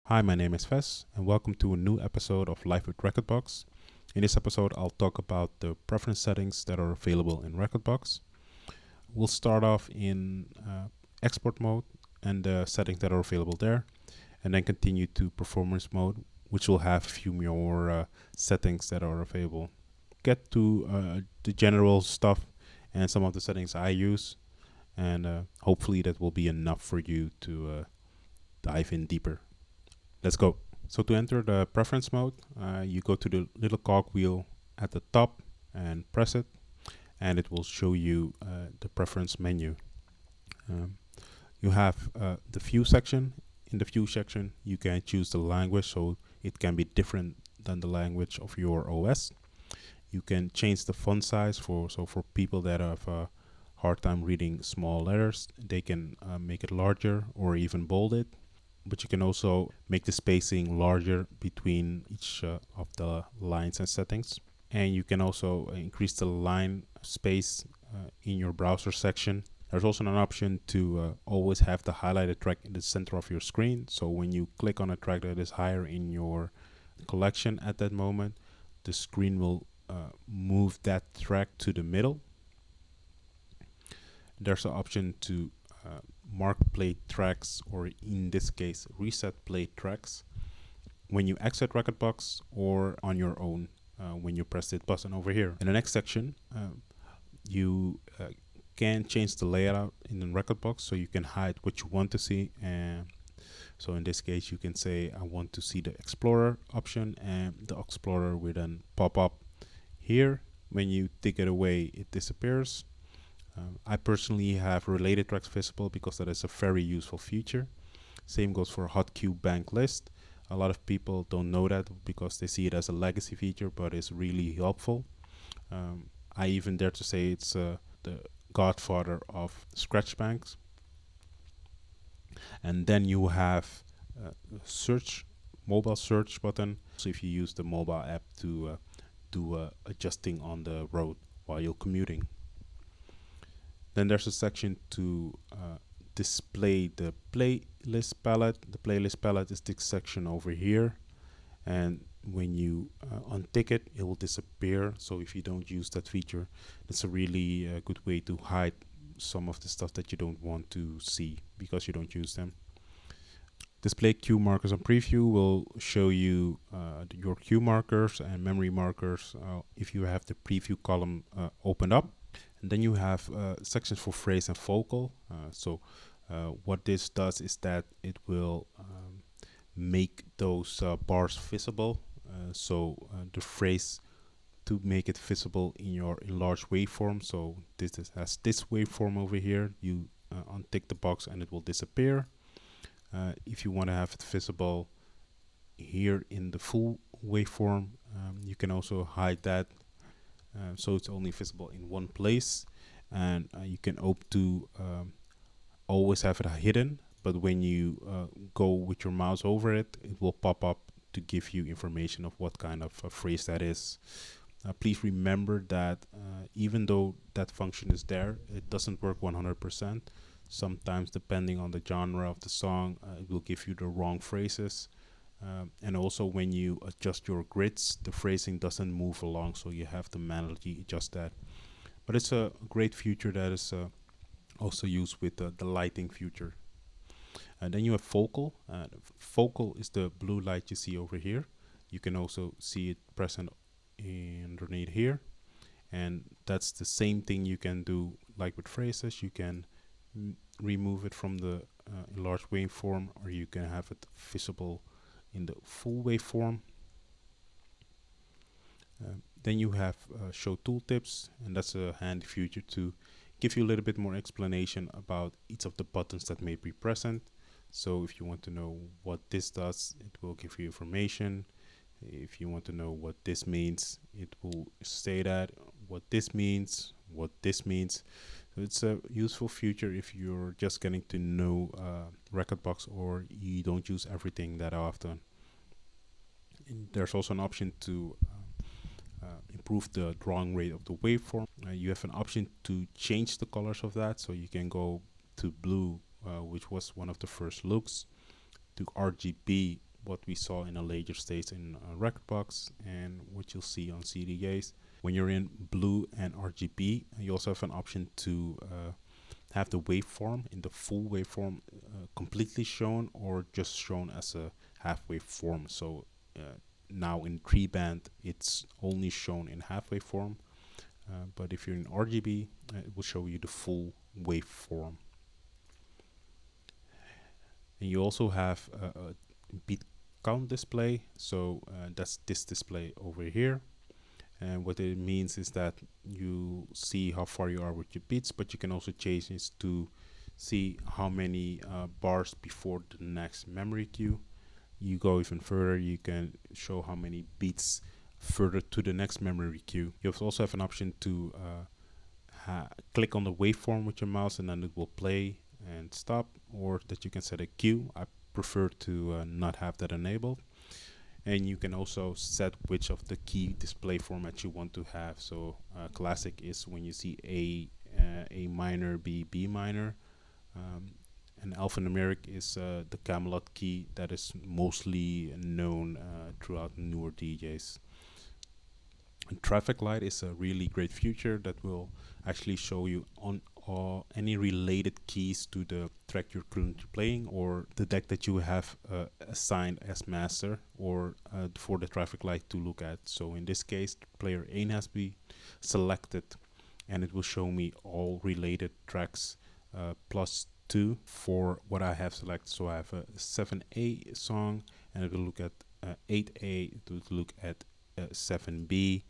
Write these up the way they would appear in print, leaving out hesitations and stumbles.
Hi, my name is Fes, and welcome to a new episode of Life with Rekordbox. In this episode, I'll talk about the preference settings that are available in Rekordbox. We'll start off in export mode and the settings that are available there, and then continue to performance mode, which will have a few more settings that are available. Get to the general stuff and some of the settings I use, and hopefully that will be enough for you to dive in deeper. Let's go. So to enter the preference mode, you go to the little cogwheel at the top and press it, and it will show you the preference menu. You have the view section. In the view section, you can choose the language, so it can be different than the language of your OS. You can change the font size for people that have a hard time reading small letters, they can make it larger or even bold it. But you can also make the spacing larger between each of the lines and settings. And you can also increase the line space in your browser section. There's also an option to always have the highlighted track in the center of your screen. So when you click on a track that is higher in your collection at that moment, the screen will move that track to the middle. There's an option to mark played tracks, or in this case reset played tracks, when you exit Rekordbox or on your own when you press this button over here. In the next section, you can change the layout in the Rekordbox, so you can hide what you want to see. And so in this case, you can say I want to see the Explorer option, and the Explorer will then pop up here. When you take it away, it disappears. I personally have related tracks visible because that is a very useful feature. Same goes for hot queue bank list. A lot of people don't know that because they see it as a legacy feature, but it's really helpful. I even dare to say it's the godfather of scratch banks. And then you have search, mobile search button. So if you use the mobile app to do adjusting on the road while you're commuting. Then there's a section to display the playlist palette. The playlist palette is this section over here, and when you untick it, it will disappear. So if you don't use that feature, it's a really good way to hide some of the stuff that you don't want to see because you don't use them. Display cue markers on preview will show you your cue markers and memory markers if you have the preview column opened up. And then you have sections for phrase and vocal. So what this does is that it will make those bars visible. So the phrase, to make it visible in your enlarged waveform. So this has this waveform over here. You untick the box and it will disappear. If you want to have it visible here in the full waveform, you can also hide that. So it's only visible in one place, and you can opt to always have it hidden, but when you go with your mouse over it, it will pop up to give you information of what kind of phrase that is. Please remember that even though that function is there, it doesn't work 100%. Sometimes, depending on the genre of the song, it will give you the wrong phrases. And also when you adjust your grids, the phrasing doesn't move along, so you have to manually adjust that. But it's a great feature that is also used with the lighting feature. And then you have focal. Focal is the blue light you see over here. You can also see it present underneath here. And that's the same thing you can do like with phrases. You can remove it from the enlarged waveform, or you can have it visible in the full waveform. Then you have show tooltips, and that's a handy feature to give you a little bit more explanation about each of the buttons that may be present. So if you want to know what this does, it will give you information. If you want to know what this means, it will say that, what this means, what this means. So it's a useful feature if you're just getting to know Rekordbox or you don't use everything that often. And there's also an option to improve the drawing rate of the waveform. You have an option to change the colors of that, so you can go to blue, which was one of the first looks, to RGB, what we saw in a later stage in Rekordbox and what you'll see on CDJs. When you're in blue and RGB, you also have an option to have the waveform in the full waveform completely shown or just shown as a half waveform. So now in 3-band, it's only shown in half waveform. But if you're in RGB, it will show you the full waveform. And you also have a beat count display. So that's this display over here. And what it means is that you see how far you are with your beats, but you can also change this to see how many bars before the next memory cue. You go even further, you can show how many beats further to the next memory cue. You also have an option to click on the waveform with your mouse and then it will play and stop, or that you can set a cue. I prefer to not have that enabled. And you can also set which of the key display formats you want to have. So classic is when you see A minor, B minor. And alphanumeric is the Camelot key that is mostly known throughout newer DJs. And traffic light is a really great feature that will actually show you on any related keys to the track you're currently playing, or the deck that you have assigned as master, or for the traffic light to look at. So in this case, player A has to be selected, and it will show me all related tracks +2 for what I have selected. So I have a 7A song, and it will look at 8A, it will look at 7B,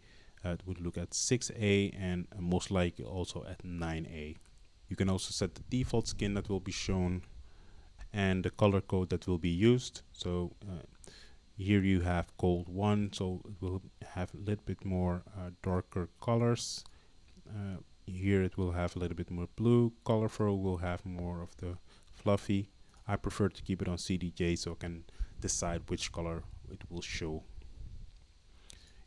it would look at 6A, and most likely also at 9A. You can also set the default skin that will be shown and the color code that will be used. So here you have cold 1, so it will have a little bit more darker colors. Here it will have a little bit more blue. Colorful will have more of the fluffy. I prefer to keep it on CDJ so I can decide which color it will show.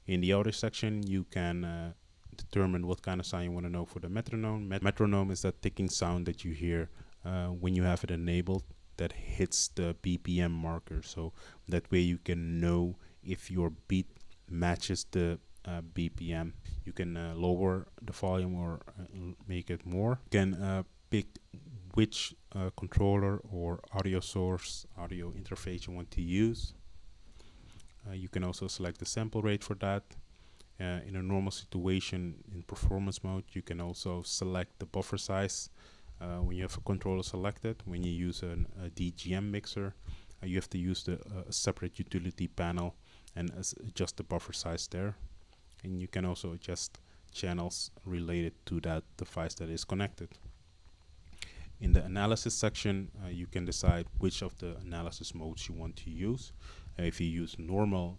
In the audio section, you can determine what kind of sound you want to know for the metronome. Metronome is that ticking sound that you hear when you have it enabled that hits the BPM marker. So that way you can know if your beat matches the BPM. You can lower the volume or make it more. You can pick which controller or audio source, audio interface you want to use. You can also select the sample rate for that. In a normal situation, in performance mode, you can also select the buffer size. When you have a controller selected, when you use a DGM mixer, you have to use the separate utility panel and adjust the buffer size there. And you can also adjust channels related to that device that is connected. In the analysis section, you can decide which of the analysis modes you want to use. If you use normal,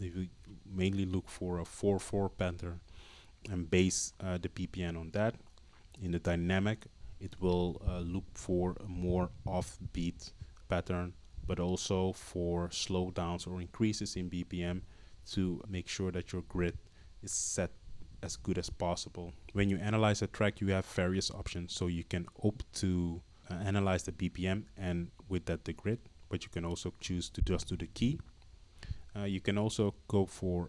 if you mainly look for a 4/4 pattern and base the BPM on that. In the dynamic, it will look for a more offbeat pattern, but also for slowdowns or increases in BPM to make sure that your grid is set as good as possible. When you analyze a track, you have various options. So you can opt to analyze the BPM and with that the grid, but you can also choose to just do the key. You can also go for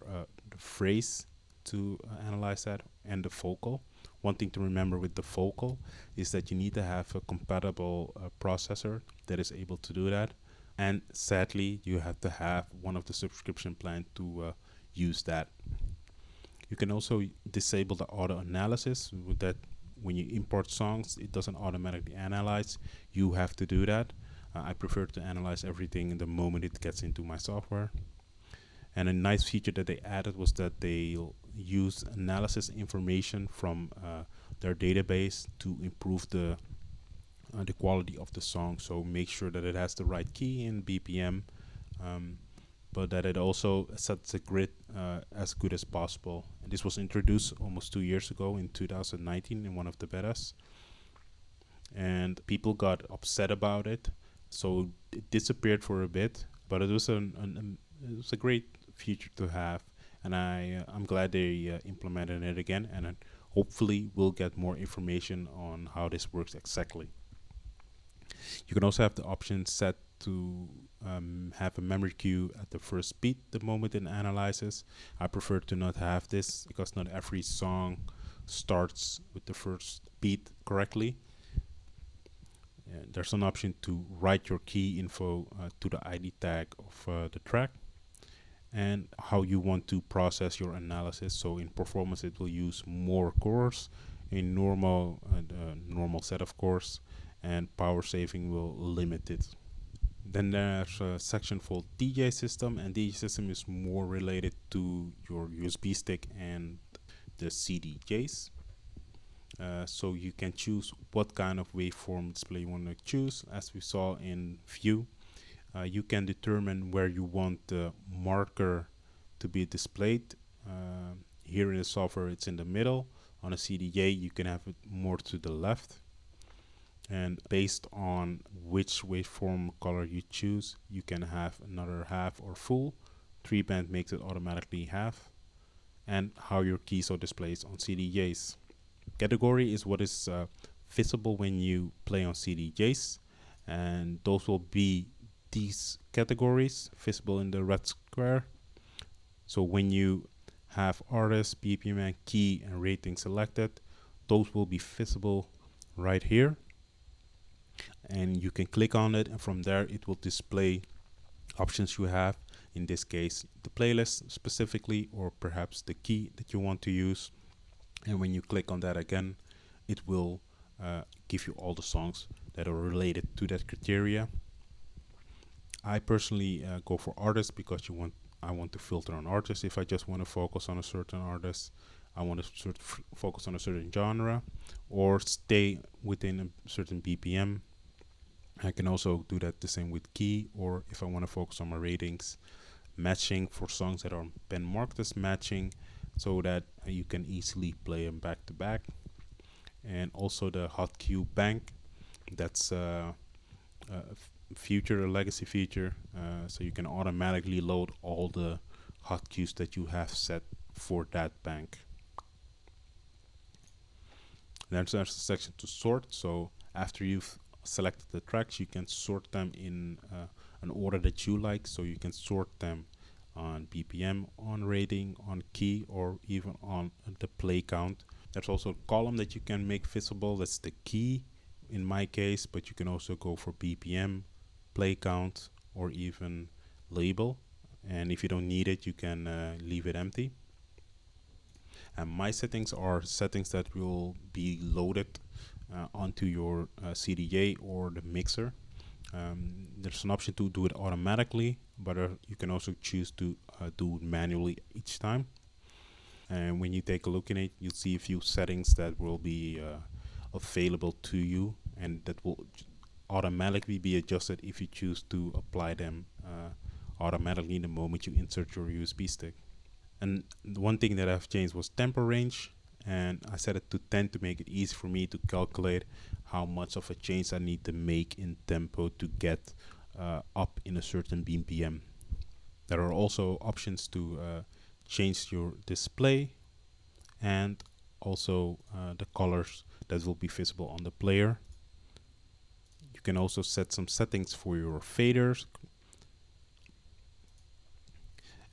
the phrase to analyze that and the vocal. One thing to remember with the vocal is that you need to have a compatible processor that is able to do that. And sadly, you have to have one of the subscription plans to use that. You can also disable the auto analysis with that. When you import songs, it doesn't automatically analyze. You have to do that. I prefer to analyze everything the moment it gets into my software. And a nice feature that they added was that they'll use analysis information from their database to improve the quality of the song. So make sure that it has the right key in BPM, but that it also sets the grid as good as possible. And this was introduced almost 2 years ago in 2019 in one of the betas. And people got upset about it, so it disappeared for a bit. But it was it was a great feature to have, and I'm glad they implemented it again. And hopefully we'll get more information on how this works exactly. You can also have the option set to have a memory queue at the first beat the moment it analyzes. I prefer to not have this because not every song starts with the first beat correctly. There's an option to write your key info to the ID tag of the track, and how you want to process your analysis. So in performance, it will use more cores. In normal set, of course, and power saving will limit it. Then there's a section for DJ system, and DJ system is more related to your USB stick and the CDJs. So you can choose what kind of waveform display you want to choose. As we saw in view, you can determine where you want the marker to be displayed. Here in the software, it's in the middle. On a CDJ, you can have it more to the left. And based on which waveform color you choose, you can have another half or full. 3-band makes it automatically half. And how your keys are displayed on CDJs. Category is what is visible when you play on CDJs, and those will be these categories visible in the red square. So when you have artist, BPM, and key and rating selected, those will be visible right here, and you can click on it, and from there it will display options you have. In this case, the playlist specifically, or perhaps the key that you want to use. And when you click on that again, it will give you all the songs that are related to that criteria. I personally go for artists because I want to filter on artists. If I just want to focus on a certain artist, I want to focus on a certain genre, or stay within a certain BPM. I can also do that the same with key, or if I want to focus on my ratings, matching for songs that are been marked as matching, so that you can easily play them back to back. And also the hot queue bank, that's a legacy feature, so you can automatically load all the hot queues that you have set for that bank. There's a section to sort, so after you've selected the tracks, you can sort them in an order that you like. So you can sort them on BPM, on rating, on key, or even on the play count. There's also a column that you can make visible. That's the key in my case, but you can also go for BPM, play count, or even label. And if you don't need it, you can leave it empty. And my settings are settings that will be loaded onto your CDJ or the mixer. There's an option to do it automatically, but you can also choose to do it manually each time. And when you take a look in it, you'll see a few settings that will be available to you, and that will automatically be adjusted if you choose to apply them automatically the moment you insert your USB stick. And the one thing that I've changed was tempo range, and I set it to 10 to make it easy for me to calculate how much of a change I need to make in tempo to get up in a certain BPM. There are also options to change your display, and also the colors that will be visible on the player. You can also set some settings for your faders.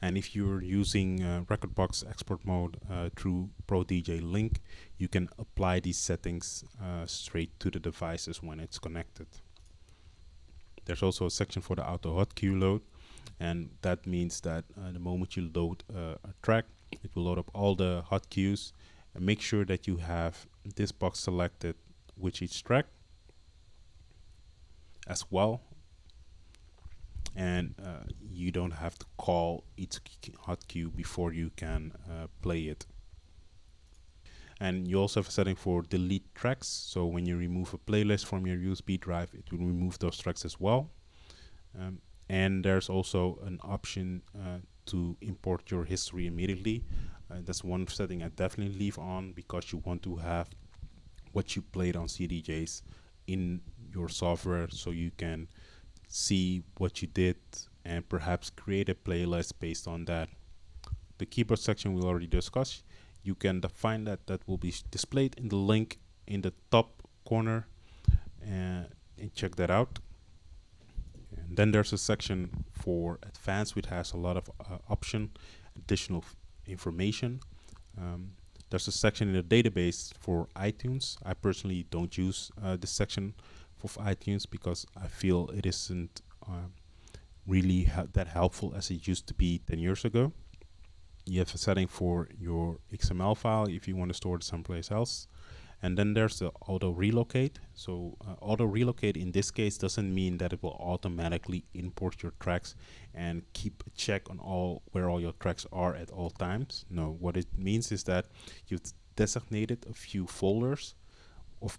And if you're using Rekordbox export mode through Pro DJ Link, you can apply these settings straight to the devices when it's connected. There's also a section for the auto hot queue load, and that means that the moment you load a track, it will load up all the hot queues, and make sure that you have this box selected with each track as well. And you don't have to call each hot queue before you can play it. And you also have a setting for delete tracks, so when you remove a playlist from your USB drive, it will remove those tracks as well. And there's also an option to import your history immediately. That's one setting I definitely leave on, because you want to have what you played on CDJs in your software, so you can see what you did and perhaps create a playlist based on that. The keyboard section we already discussed. You can define that will be displayed in the link in the top corner, and and check that out. And then there's a section for advanced, which has a lot of additional information. There's a section in the database for iTunes. I personally don't use this section for iTunes because I feel it isn't really that helpful as it used to be 10 years ago. You have a setting for your XML file if you want to store it someplace else. And then there's the auto relocate. So auto relocate in this case doesn't mean that it will automatically import your tracks and keep a check on where all your tracks are at all times. No, what it means is that you've designated a few folders of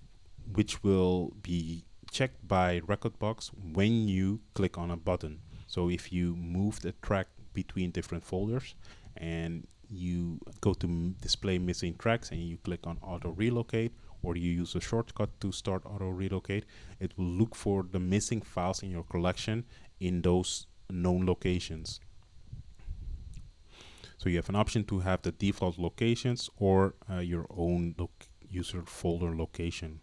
which will be checked by Rekordbox when you click on a button. So if you move the track between different folders and you go to display missing tracks and you click on auto relocate, or you use a shortcut to start auto relocate, it will look for the missing files in your collection in those known locations. So you have an option to have the default locations or your own user folder location.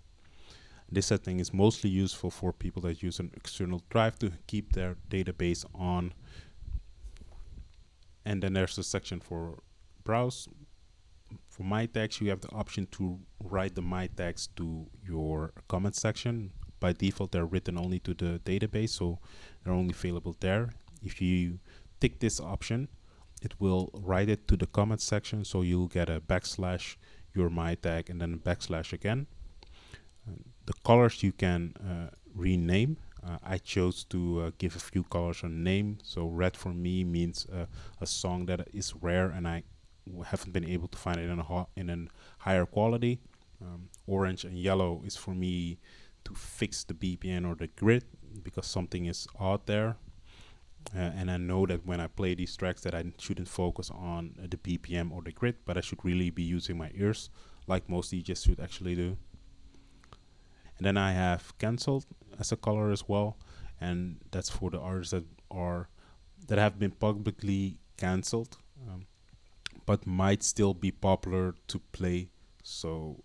This setting is mostly useful for people that use an external drive to keep their database on. And then there's a section for browse. For my tags, you have the option to write the my tags to your comment section. By default, they're written only to the database, so they're only available there. If you tick this option, it will write it to the comment section, so you'll get a backslash your my tag and then a backslash again. The colors you can rename. I chose to give a few colors a name. So red for me means a song that is rare and I haven't been able to find it in a higher quality. Orange and yellow is for me to fix the BPM or the grid because something is odd there. And I know that when I play these tracks that I shouldn't focus on the BPM or the grid, but I should really be using my ears like most DJs should actually do. And then I have cancelled as a color as well, and that's for the artists that have been publicly cancelled, but might still be popular to play. So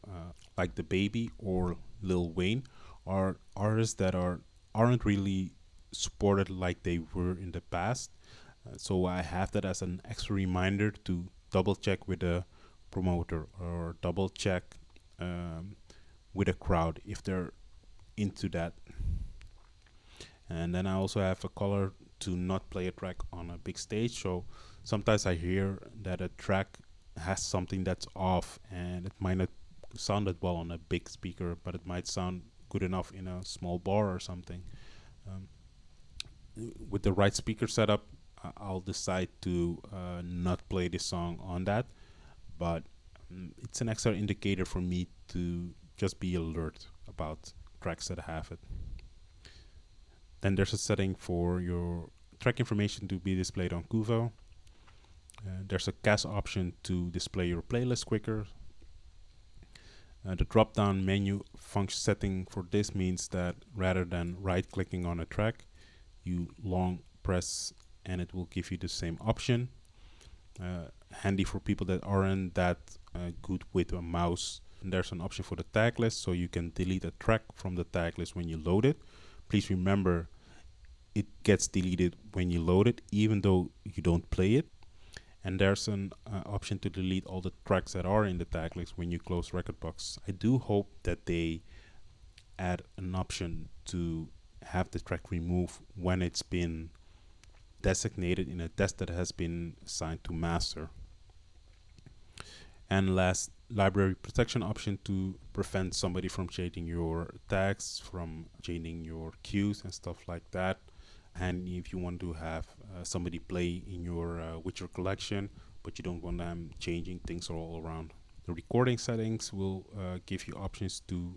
like the Baby or Lil Wayne are artists that aren't really supported like they were in the past. So I have that as an extra reminder to double check with the promoter or double check with a crowd if they're into that. And then I also have a color to not play a track on a big stage. So sometimes I hear that a track has something that's off and it might not sound that well on a big speaker, but it might sound good enough in a small bar or something. With the right speaker setup, I'll decide to not play this song on that, but it's an extra indicator for me to just be alert about tracks that have it. Then there's a setting for your track information to be displayed on Kuvo. There's a CAS option to display your playlist quicker. The drop-down menu function setting for this means that rather than right-clicking on a track, you long press and it will give you the same option. Handy for people that aren't that good with a mouse. And there's an option for the tag list, so you can delete a track from the tag list when you load it. Please remember, it gets deleted when you load it, even though you don't play it. And there's an option to delete all the tracks that are in the tag list when you close Rekordbox. I do hope that they add an option to have the track removed when it's been designated in a test that has been assigned to master. And last, library protection option to prevent somebody from changing your tags, from changing your cues and stuff like that. And if you want to have somebody play in your with your collection, but you don't want them changing things all around. The recording settings will give you options to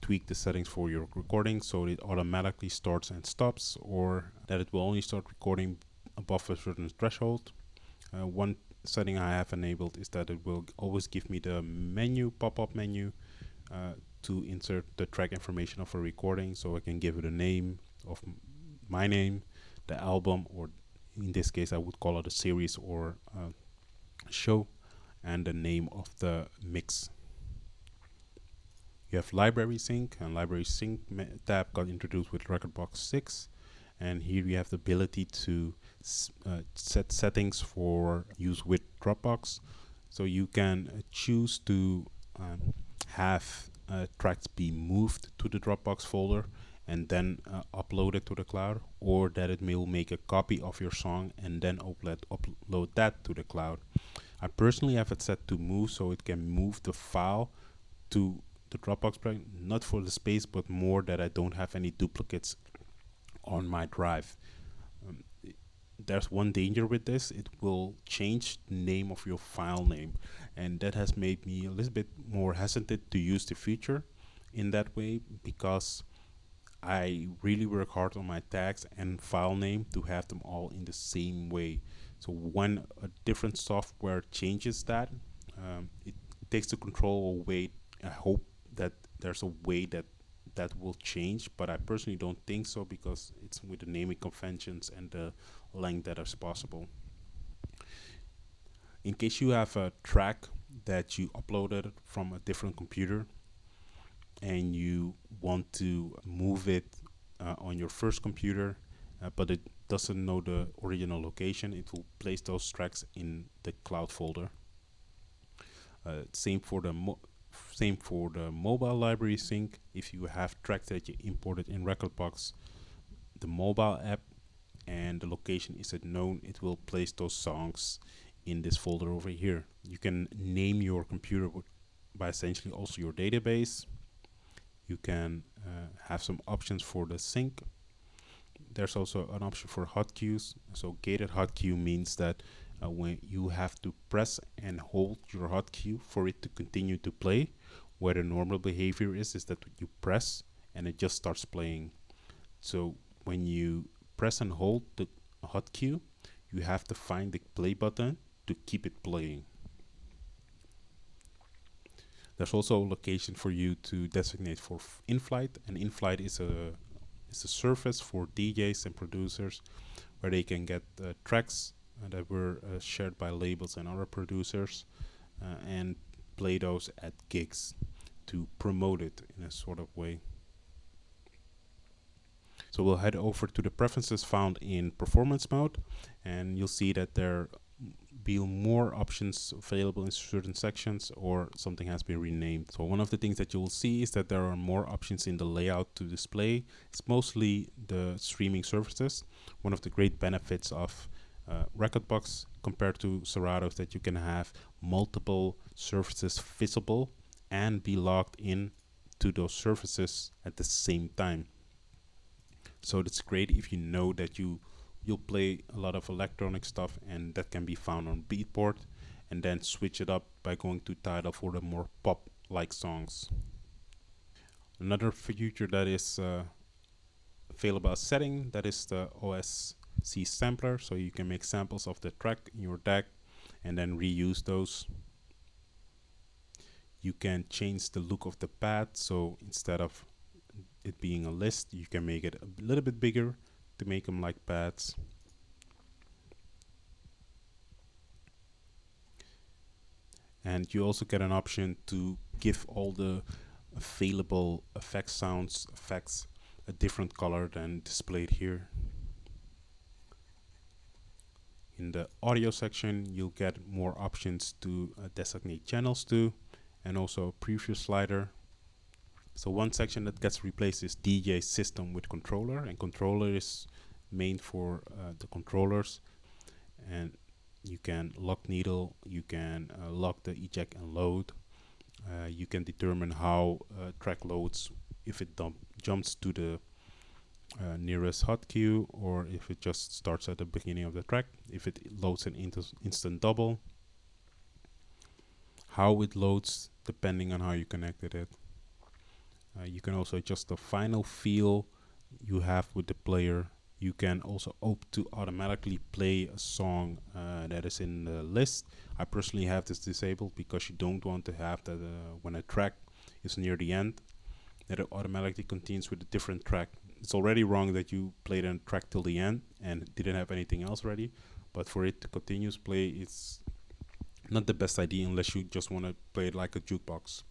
tweak the settings for your recording so it automatically starts and stops, or that it will only start recording above a certain threshold. One setting I have enabled is that it will always give me the menu, pop-up menu, to insert the track information of a recording, so I can give it a name of my name, the album, or in this case I would call it a series or a show, and the name of the mix. You have library sync, and library sync tab got introduced with Rekordbox 6. And here you have the ability to set settings for use with Dropbox. So you can choose to have tracks be moved to the Dropbox folder and then upload it to the cloud, or that it will make a copy of your song and then upload that to the cloud. I personally have it set to move, so it can move the file to the Dropbox project, not for the space, but more that I don't have any duplicates on my drive. There's one danger with this: it will change the name of your file name, and that has made me a little bit more hesitant to use the feature in that way, because I really work hard on my tags and file name to have them all in the same way. So when a different software changes that, it takes the control away. I hope that there's a way that will change, but I personally don't think so, because it's with the naming conventions and the length that is possible. In case you have a track that you uploaded from a different computer and you want to move it on your first computer, but it doesn't know the original location, it will place those tracks in the cloud folder. Same for the mobile library sync. If you have tracks that you imported in Rekordbox, the mobile app, and the location isn't known, it will place those songs in this folder over here. You can name your computer by essentially also your database. You can have some options for the sync. There's also an option for hotkeys. So gated hotkey means that when you have to press and hold your hotkey for it to continue to play, where the normal behavior is that you press and it just starts playing. So when you press and hold the hotkey, you have to find the play button to keep it playing. There's also a location for you to designate for in-flight, and in-flight is a service for DJs and producers where they can get tracks that were shared by labels and other producers and play those at gigs to promote it in a sort of way. So we'll head over to the preferences found in performance mode, and you'll see that there be more options available in certain sections, or something has been renamed. So one of the things that you will see is that there are more options in the layout to display. It's mostly the streaming services. One of the great benefits of Rekordbox compared to Serato is that you can have multiple services visible and be logged in to those services at the same time. So it's great if you know that you'll play a lot of electronic stuff, and that can be found on Beatport, and then switch it up by going to Tidal for the more pop-like songs. Another feature that is available as setting, that is the OSC sampler. So you can make samples of the track in your DAC and then reuse those. You can change the look of the pad, so instead of it being a list, you can make it a little bit bigger to make them like pads. And you also get an option to give all the available effects a different color than displayed here. In the audio section, you'll get more options to designate channels to, and also a preview slider. So one section that gets replaced is DJ system with controller, and controller is main for the controllers, and you can lock needle, you can lock the eject and load, you can determine how track loads, if it jumps to the nearest hotkey, or if it just starts at the beginning of the track, if it loads an instant double, how it loads depending on how you connected it. You can also adjust the final feel you have with the player. You can also opt to automatically play a song that is in the list. I personally have this disabled because you don't want to have that when a track is near the end, that it automatically continues with a different track. It's already wrong that you played a track till the end and didn't have anything else ready, but for it to continue to play, it's not the best idea unless you just want to play it like a jukebox.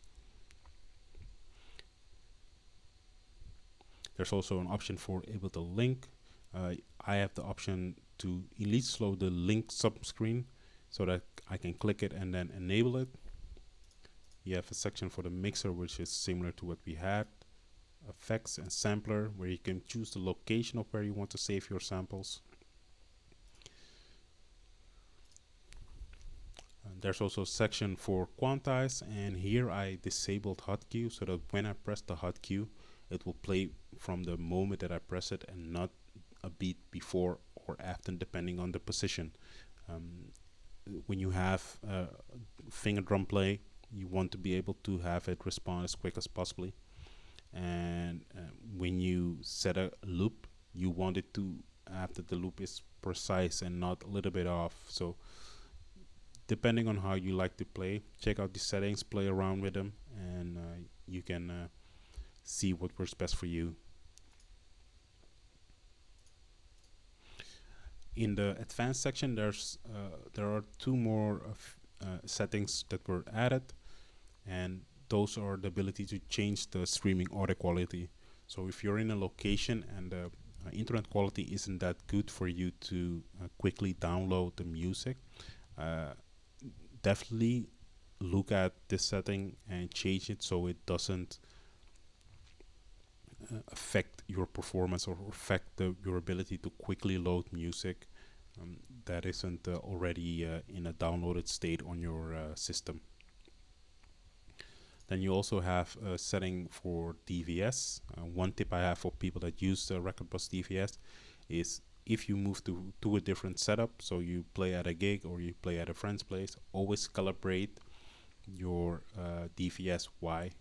There's also an option for able to link. I have the option to elite slow the link sub-screen so that I can click it and then enable it. You have a section for the mixer, which is similar to what we had. Effects and sampler, where you can choose the location of where you want to save your samples. And there's also a section for quantize, and here I disabled hot cue so that when I press the hot cue, it will play from the moment that I press it and not a beat before or after, depending on the position. When you have finger drum play, you want to be able to have it respond as quick as possibly. And when you set a loop, you want it to, after the loop is precise and not a little bit off. So depending on how you like to play, check out the settings, play around with them, and you can see what works best for you. In the advanced section, there are two more settings that were added, and those are the ability to change the streaming audio quality. So if you're in a location and the internet quality isn't that good for you to quickly download the music, definitely look at this setting and change it so it doesn't affect your performance or affect your ability to quickly load music that isn't already in a downloaded state on your system. Then you also have a setting for DVS. One tip I have for people that use Rekordbox DVS is if you move to a different setup, so you play at a gig or you play at a friend's place, always calibrate your DVS. Why?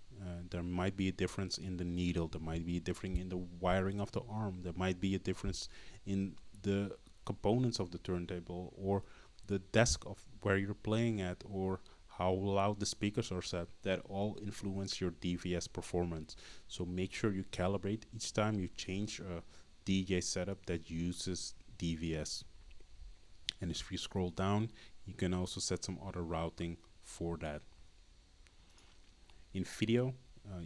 There might be a difference in the needle, there might be a difference in the wiring of the arm, there might be a difference in the components of the turntable or the desk of where you're playing at, or how loud the speakers are set. That all influence your DVS performance. So make sure you calibrate each time you change a DJ setup that uses DVS. And if you scroll down, you can also set some other routing for that. In video,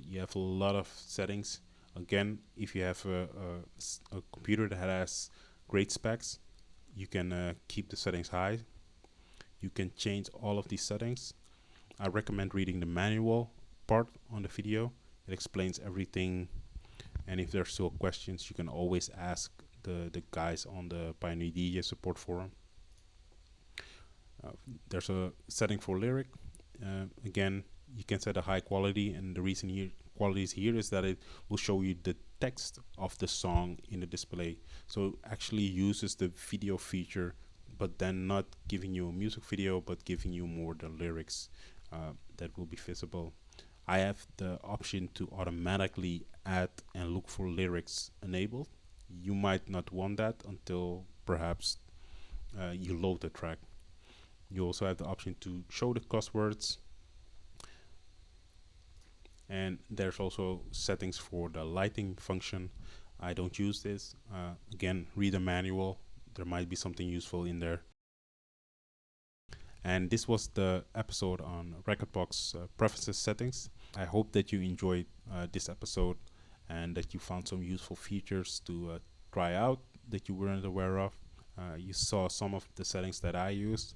you have a lot of settings. Again, if you have a computer that has great specs, you can keep the settings high. You can change all of these settings. I recommend reading the manual part on the video. It explains everything, and if there's still questions, you can always ask the guys on the Pioneer DJ support forum. There's a setting for lyric. Again, you can set a high quality, and the reason here quality is here is that it will show you the text of the song in the display. So it actually uses the video feature, but then not giving you a music video, but giving you more the lyrics that will be visible. I have the option to automatically add and look for lyrics enabled. You might not want that until perhaps you load the track. You also have the option to show the cuss words, and there's also settings for the lighting function. I don't use this. Again, read the manual. There might be something useful in there. And this was the episode on Rekordbox preferences settings. I hope that you enjoyed this episode and that you found some useful features to try out that you weren't aware of. You saw some of the settings that I used.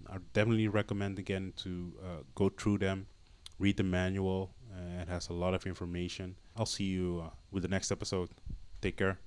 I definitely recommend again to go through them, read the manual. It has a lot of information. I'll see you with the next episode. Take care.